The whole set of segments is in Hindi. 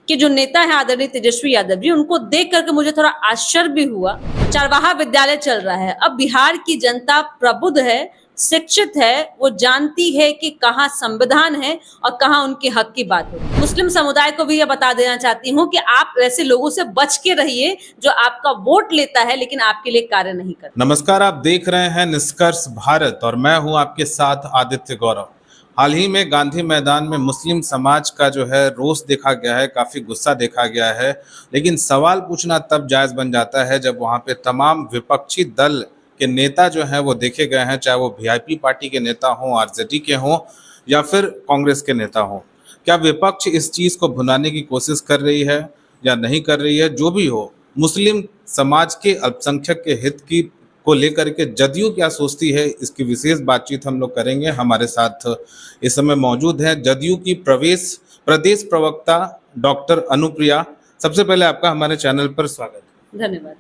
कि जो नेता है आदरणीय तेजस्वी यादव जी, उनको देख करके मुझे थोड़ा आश्चर्य भी हुआ। चारवाहा विद्यालय चल रहा है। अब बिहार की जनता प्रबुद्ध है, शिक्षित है, वो जानती है कि कहाँ संविधान है और कहाँ उनके हक की बात हो। मुस्लिम समुदाय को भी यह बता देना चाहती हूँ कि आप ऐसे लोगों से बच के रहिए जो आपका वोट लेता है लेकिन आपके लिए कार्य नहीं करता। नमस्कार, आप देख रहे हैं निष्कर्ष भारत और मैं हूं आपके साथ आदित्य गौरव। हाल ही में गांधी मैदान में मुस्लिम समाज का जो है रोष देखा गया है, काफ़ी गुस्सा देखा गया है। लेकिन सवाल पूछना तब जायज़ बन जाता है जब वहां पे तमाम विपक्षी दल के नेता जो हैं वो देखे गए हैं, चाहे वो वीआईपी पार्टी के नेता हों, आरजेडी के हों या फिर कांग्रेस के नेता हों। क्या विपक्ष इस चीज़ को भुनाने की कोशिश कर रही है या नहीं कर रही है? जो भी हो, मुस्लिम समाज के अल्पसंख्यक के हित की को लेकर के जदयू क्या सोचती है, इसकी विशेष बातचीत हम लोग करेंगे। हमारे साथ इस समय मौजूद है जदयू की प्रदेश प्रवक्ता डॉक्टर अनुप्रिया। सबसे पहले आपका हमारे चैनल पर स्वागत। धन्यवाद।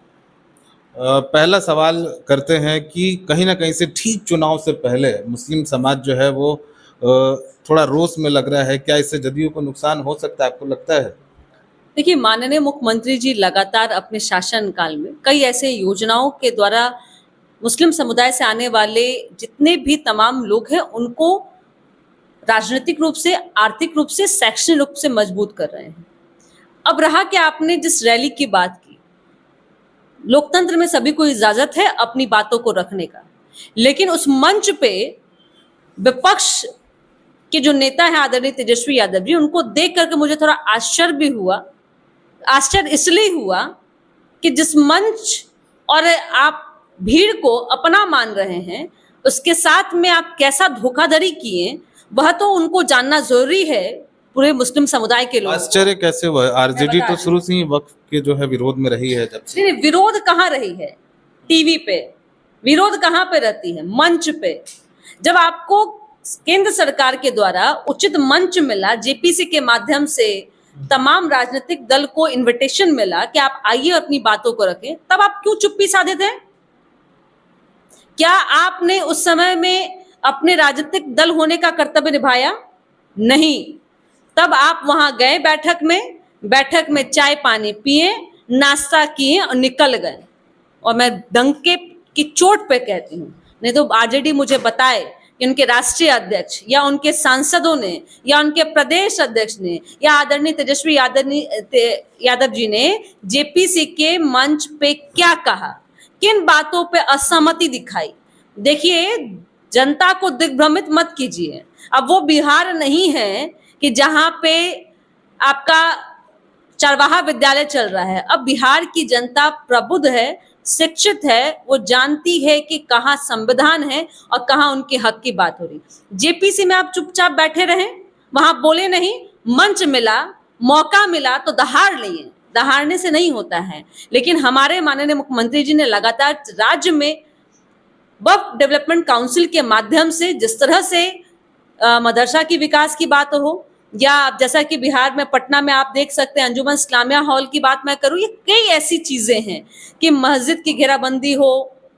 पहला सवाल करते हैं कि कहीं ना कहीं से ठीक चुनाव से पहले मुस्लिम समाज जो है वो थोड़ा रोष में लग रहा है। क्या इससे जदयू को नुकसान हो सकता है, आपको लगता है? देखिए, माननीय मुख्यमंत्री जी लगातार अपने शासन काल में कई ऐसे योजनाओं के द्वारा मुस्लिम समुदाय से आने वाले जितने भी तमाम लोग हैं उनको राजनीतिक रूप से, आर्थिक रूप से, शैक्षणिक रूप से मजबूत कर रहे हैं। अब रहा कि आपने जिस रैली की बात की, लोकतंत्र में सभी को इजाजत है अपनी बातों को रखने का, लेकिन उस मंच पे विपक्ष के जो नेता है आदरणीय तेजस्वी यादव जी, उनको देख करके मुझे थोड़ा आश्चर्य भी हुआ। आश्चर्य इसलिए हुआ कि जिस मंच और आप भीड़ को अपना मान रहे हैं, उसके साथ में आप कैसा धोखाधड़ी किए, वह तो उनको जानना जरूरी है, पूरे मुस्लिम समुदाय के लोग। आश्चर्य कैसे हुआ? आरजेडी तो शुरू से ही वक्फ के जो है विरोध में रही है। जब से नहीं, विरोध कहाँ रही है? टीवी पे विरोध कहाँ पे रहती है? मंच पे। जब आपको केंद्र सरकार के द्वारा उचित मंच मिला, जेपीसी के माध्यम से तमाम राजनीतिक दल को इनविटेशन मिला कि आप आइए अपनी बातों को रखें, तब आप क्यों चुप्पी साधे थे? क्या आपने उस समय में अपने राजनीतिक दल होने का कर्तव्य निभाया? नहीं। तब आप वहां गए, बैठक में चाय पानी पिए, नाश्ता किए और निकल गए। और मैं डंके की चोट पे कहती हूँ, नहीं तो आरजेडी मुझे बताए कि उनके राष्ट्रीय अध्यक्ष या उनके सांसदों ने या उनके प्रदेश अध्यक्ष ने या आदरणीय तेजस्वी यादव जी ने जेपीसी के मंच पे क्या कहा, किन बातों पे असहमति दिखाई। देखिए, जनता को दिग्भ्रमित मत कीजिए। अब वो बिहार नहीं है कि जहां पे आपका चारवाहा विद्यालय चल रहा है। अब बिहार की जनता प्रबुद्ध है, शिक्षित है, वो जानती है कि कहाँ संविधान है और कहाँ उनके हक की बात हो रही। जेपीसी में आप चुपचाप बैठे रहे, वहां बोले नहीं। मंच मिला, मौका मिला तो दहाड़ लिए, दहाड़ने से नहीं होता है। लेकिन हमारे माननीय मुख्यमंत्री जी ने लगातार राज्य में वक्फ डेवलपमेंट काउंसिल के माध्यम से जिस तरह से मदरसा की विकास की बात हो, या जैसा कि बिहार में पटना में आप देख सकते हैं अंजुमन इस्लामिया हॉल की बात मैं करूं, ये कई ऐसी चीजें हैं कि मस्जिद की घेराबंदी हो,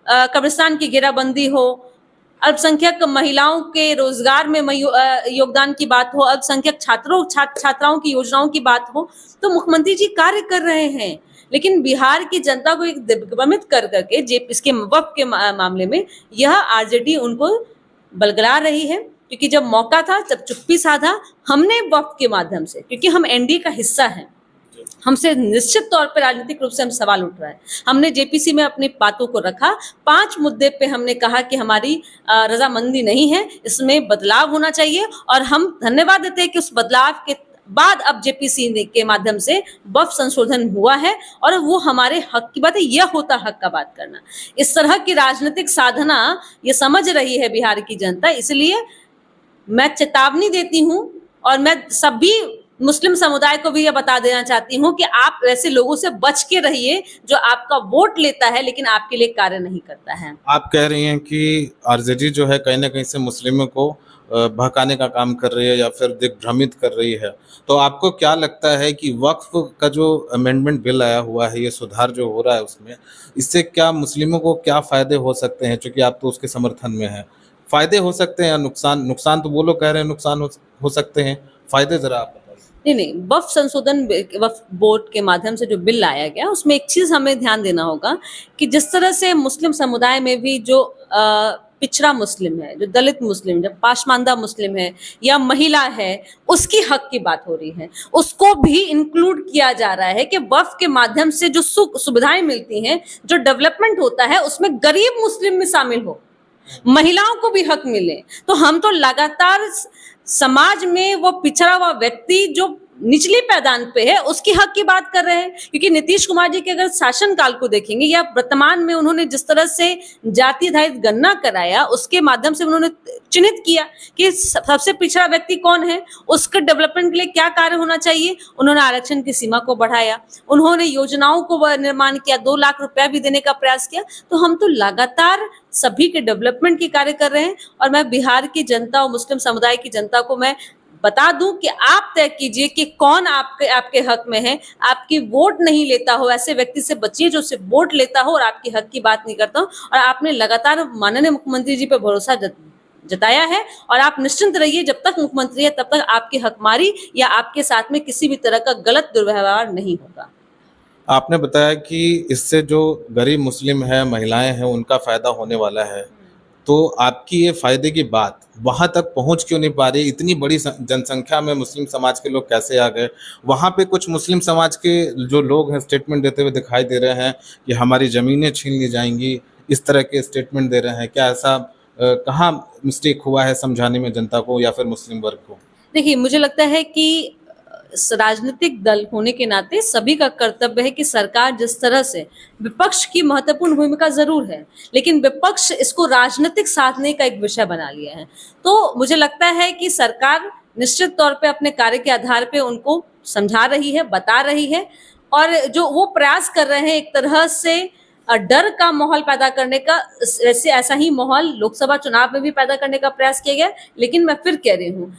कब्रिस्तान की घेराबंदी हो, अल्पसंख्यक महिलाओं के रोजगार में योगदान की बात हो, अल्पसंख्यक छात्राओं की योजनाओं की बात हो, तो मुख्यमंत्री जी कार्य कर रहे हैं। लेकिन बिहार की जनता को एक दिग्भ्रमित कर करके इसके वक्फ के मामले में यह आरजेडी उनको बलगला रही है, क्योंकि जब मौका था तब चुप्पी साधा हमने वक्फ के माध्यम से, क्योंकि हम एनडीए का हिस्सा हैं। हमसे निश्चित तौर पर राजनीतिक रूप से हम सवाल उठ रहा है। हमने जेपीसी में अपनी बातों को रखा, 5 मुद्दे पे हमने कहा कि हमारी रजामंदी नहीं है, इसमें बदलाव होना चाहिए। और हम धन्यवाद देते हैं कि उस बदलाव के बाद अब जेपीसी के माध्यम से वक्फ संशोधन हुआ है और वो हमारे हक की बात है। यह होता हक का बात करना। इस तरह की राजनीतिक साधना ये समझ रही है बिहार की जनता, इसलिए मैं चेतावनी देती हूं और मैं सभी मुस्लिम समुदाय को भी यह बता देना चाहती हूं कि आप ऐसे लोगों से बच के रहिए जो आपका वोट लेता है लेकिन आपके लिए कार्य नहीं करता है। आप कह रही हैं कि आरजेडी जो है कहीं ना कहीं से मुस्लिमों को भड़काने का काम कर रही है या फिर दिग्भ्रमित कर रही है, तो आपको क्या लगता है कि वक्फ का जो अमेंडमेंट बिल आया हुआ है, ये सुधार जो हो रहा है उसमें, इससे क्या मुस्लिमों को क्या फायदे हो सकते हैं? चूंकि आप तो उसके समर्थन में हैं, फायदे हो सकते हैं या नुकसान? नुकसान तो वो लोग कह रहे हैं नुकसान हो सकते हैं, फायदे जरा आप बताइए। नहीं, वक्फ बोर्ड के माध्यम से जो बिल लाया गया उसमें एक चीज हमें ध्यान देना होगा कि जिस तरह से मुस्लिम समुदाय में भी जो पिछड़ा मुस्लिम है, जो दलित मुस्लिम, जो पाशमानदा मुस्लिम है या महिला है, उसकी हक की बात हो रही है, उसको भी इंक्लूड किया जा रहा है कि वक्फ के माध्यम से जो सुख सुविधाएं मिलती हैं, जो डेवलपमेंट होता है, उसमें गरीब मुस्लिम में शामिल हो, महिलाओं को भी हक मिले। तो हम तो लगातार समाज में वो पिछड़ा हुआ व्यक्ति जो निचली पैदान पे है उसकी हक की बात कर रहे हैं, क्योंकि नीतीश कुमार जी के अगर शासनकाल को देखेंगे या वर्तमान में उन्होंने जिस तरह से जाति आधारित गणना कराया उसके माध्यम से उन्होंने चिन्हित किया कि सबसे पिछड़ा व्यक्ति कौन है, उसके डेवलपमेंट के लिए क्या कार्य होना चाहिए। उन्होंने आरक्षण की सीमा को बढ़ाया, उन्होंने योजनाओं को निर्माण किया, 2 लाख रुपया भी देने का प्रयास किया। तो हम तो लगातार सभी के डेवलपमेंट की कार्य कर रहे हैं। और मैं बिहार की जनता और मुस्लिम समुदाय की जनता को मैं बता दूं कि आप तय कीजिए कि कौन आपके हक में है। आपकी वोट नहीं लेता हो, ऐसे व्यक्ति से बचिए जो सिर्फ वोट लेता हो और आपकी हक की बात नहीं करता हो। और आपने लगातार माननीय मुख्यमंत्री जी पे भरोसा जताया है और आप निश्चिंत रहिए, जब तक मुख्यमंत्री है तब तक आपकी हकमारी या आपके साथ में किसी भी तरह का गलत दुर्व्यवहार नहीं होगा। आपने बताया कि इससे जो गरीब मुस्लिम है, महिलाएं हैं, उनका फायदा होने वाला है, तो आपकी ये फायदे की बात वहां तक पहुंच क्यों नहीं पा रही? इतनी बड़ी जनसंख्या में मुस्लिम समाज के लोग कैसे आ गए? वहां पे कुछ मुस्लिम समाज के जो लोग हैं स्टेटमेंट देते हुए दिखाई दे रहे हैं कि हमारी ज़मीनें छीन ली जाएंगी, इस तरह के स्टेटमेंट दे रहे हैं। क्या ऐसा कहाँ मिस्टेक हुआ है समझाने में जनता को या फिर मुस्लिम वर्ग को? देखिए, मुझे लगता है कि राजनीतिक दल होने के नाते सभी का कर्तव्य है कि सरकार जिस तरह से विपक्ष की महत्वपूर्ण भूमिका जरूर है, लेकिन विपक्ष इसको राजनीतिक साधने का एक विषय बना लिया है। तो मुझे लगता है कि सरकार निश्चित तौर पे अपने कार्य के आधार पे उनको समझा रही है, बता रही है, और जो वो प्रयास कर रहे हैं एक तरह से डर का माहौल पैदा करने का, वैसे ऐसा ही माहौल लोकसभा चुनाव में भी पैदा करने का प्रयास किया गया। लेकिन मैं फिर कह रही हूँ,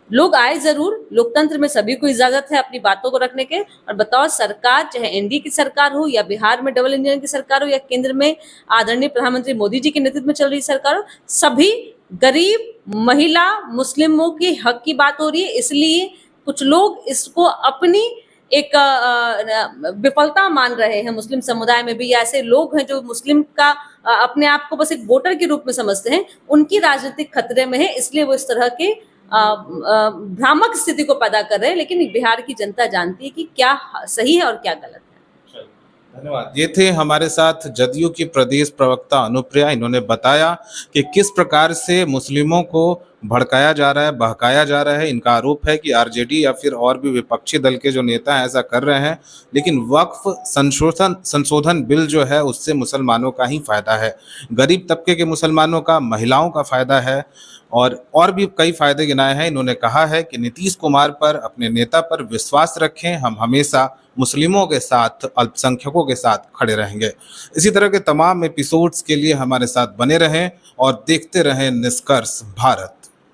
लोग आए जरूर, लोकतंत्र में सभी को इजाजत है अपनी बातों को रखने के। और बताओ, सरकार चाहे एनडीए की सरकार हो या बिहार में डबल इंजन की सरकार हो या केंद्र में आदरणीय प्रधानमंत्री मोदी जी के नेतृत्व में चल रही सरकार हो, सभी गरीब, महिला, मुस्लिमों के हक की बात हो रही है। इसलिए कुछ लोग इसको अपनी एक विफलता मान रहे हैं। मुस्लिम समुदाय में भी ऐसे लोग हैं जो मुस्लिम का अपने आप को बस एक वोटर के रूप में समझते हैं, उनकी राजनीतिक खतरे में है, इसलिए वो इस तरह के भ्रामक स्थिति को पैदा कर रहे हैं। लेकिन बिहार की जनता जानती है कि क्या सही है और क्या गलत है। धन्यवाद। ये थे हमारे साथ जदयू की प्रदेश प्रवक्ता अनुप्रिया। इन्होंने बताया कि किस प्रकार से मुस्लिमों को भड़काया जा रहा है, बहकाया जा रहा है। इनका आरोप है कि आरजेडी या फिर और भी विपक्षी दल के जो नेता हैं ऐसा कर रहे हैं, लेकिन वक्फ संशोधन बिल जो है उससे मुसलमानों का ही फायदा है, गरीब तबके के मुसलमानों का, महिलाओं का फायदा है और भी कई फायदे गिनाए हैं। इन्होंने कहा है कि नीतीश कुमार पर, अपने नेता पर विश्वास रखें, हम हमेशा मुस्लिमों के साथ, अल्पसंख्यकों के साथ खड़े रहेंगे। इसी तरह के तमाम एपिसोड्स के लिए हमारे साथ बने रहें और देखते रहें निष्कर्ष भारत।